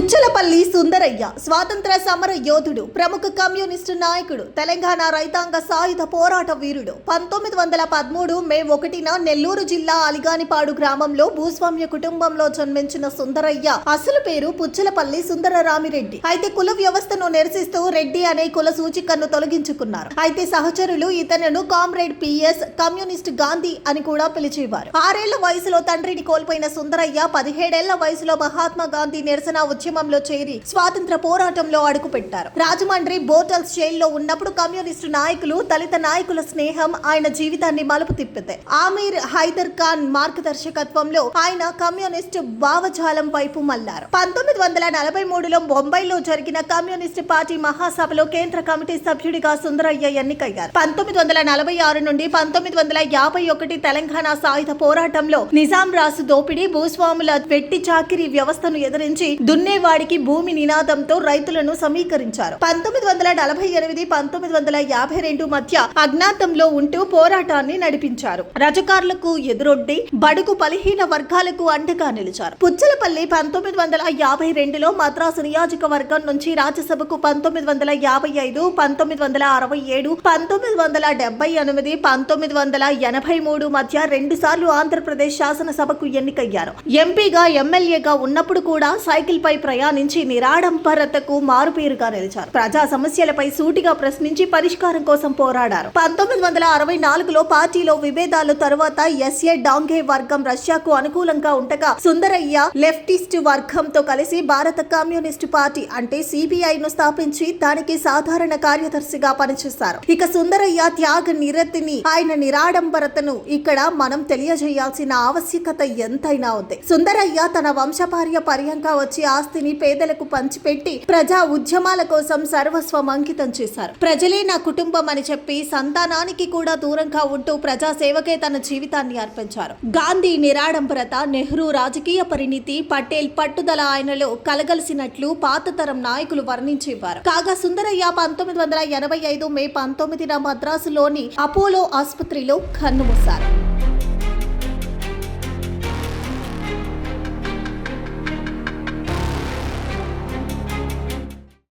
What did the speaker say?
పుచ్చలపల్లి సుందరయ్య స్వాతంత్ర సమర యోధుడు, ప్రముఖ కమ్యూనిస్టు నాయకుడు, తెలంగాణ రైతాంగ సాయుధ పోరాట వీరుడు. 1913 మే 1న నెల్లూరు జిల్లా అలిగానిపాడు గ్రామంలో భూస్వామ్య కుటుంబంలో జన్మించిన సుందరయ్య అసలు పేరు పుచ్చలపల్లి సుందరరామిరెడ్డి. అయితే కుల వ్యవస్థను నిరసిస్తూ రెడ్డి అనే కుల సూచికను తొలగించుకున్నారు. అయితే సహచరులు ఇతనును కామ్రేడ్ పిఎస్, కమ్యూనిస్ట్ గాంధీ అని కూడా పిలిచేవారు. 6 ఏళ్ల వయసులో తండ్రిని కోల్పోయిన సుందరయ్య 17 ఏళ్ల వయసులో మహాత్మా గాంధీ నిరసన ఉద్యమంలో చేరి స్వాతంత్ర పోరాటంలో అడుగుపెట్టారు. రాజమండ్రి బోటల్స్ జైల్లో ఉన్నప్పుడు కమ్యూనిస్టు నాయకులు, దళిత నాయకుల స్నేహం ఆయన జీవితాన్ని మలుపు తిప్పింది. ఆమీర్ హైదర్ ఖాన్ మార్గదర్శకత్వంలో ఆయన కమ్యూనిస్టు భావజాలం వైపు మళ్లారు. 1943లో బొంబాయిలో జరిగిన కమ్యూనిస్టు పార్టీ మహాసభలో కేంద్ర కమిటీ సభ్యుడిగా సుందరయ్య ఎన్నికయ్యారు. 1946 నుండి 1951 తెలంగాణ సాయుధ పోరాటంలో నిజాం రాసు దోపిడీ, భూస్వాముల వెట్టి చాకిరీ వ్యవస్థను ఎదిరించి దున్నేవాడికి భూమి నినాదంతో రైతులను సమీకరించారు. 1948-1952 మధ్య అజ్ఞాతంలో ఉంటూ పోరాటాన్ని నడిపించారు. రజకారులకు ఎదురొడ్డి బడుగు బలహీన వర్గాలకు అండగా నిలిచారు. పుచ్చలపల్లి 1952లో మద్రాసు నియోజకవర్గం నుంచి రాజ్యసభకు 1955, 1967, 1978, 1983 మధ్య 2 సార్లు ఆంధ్రప్రదేశ్ శాసనసభకు ఎన్నికయ్యారు. ఎంపీగా, ఎమ్మెల్యేగా ఉన్నప్పుడు కూడా సైకిల్ పై ప్రయాణించి నిరాడంబరతకు మారుపేరుగా నిలిచారు. ప్రజా సమస్యలపై సూటిగా ప్రశ్నించి పరిష్కారం కోసం పోరాడారు. 1964లో పార్టీలో విభేదాల తరువాత ఎస్ఏ డాంగే వర్గం రష్యాకు అనుకూలంగా ఉండగా సుందరయ్య లెఫ్టిస్ట్ వర్గంతో కలిసి భారత కమ్యూనిస్టు పార్టీ అంటే సిపిఐను స్థాపించి దానికి సాధారణ కార్యదర్శిగా పనిచేశారు. ఇక సుందరయ్య త్యాగ నిరతిని, ఆయన నిరాడంబరతను ఇక్కడ మనం తెలియజేయాల్సిన ఆవశ్యకత ఎంతైనా ఉంది. సుందరయ్య తన వంశపార్య పర్యంగా వచ్చి ఆస్తిని పేదలకు పంచిపెట్టి ప్రజా ఉద్యమాల కోసం సర్వస్వం అంకితం చేశారు. ప్రజలే నా కుటుంబం అని చెప్పి సంతానానికి కూడా దూరంగా ఉంటూ ప్రజా సేవకే తన జీవితాన్ని అర్పించారు. గాంధీ నిరాడంబరత, నెహ్రూ రాజకీయ పరిణితి, పటేల్ పట్టుదల ఆయనలో కలగలిసినట్లు పాత తరం నాయకులు వర్ణించేవారు. కాగా సుందరయ్య 1985 మే 19న మద్రాసులోని అపోలో ఆసుపత్రిలో కన్నుమూశారు.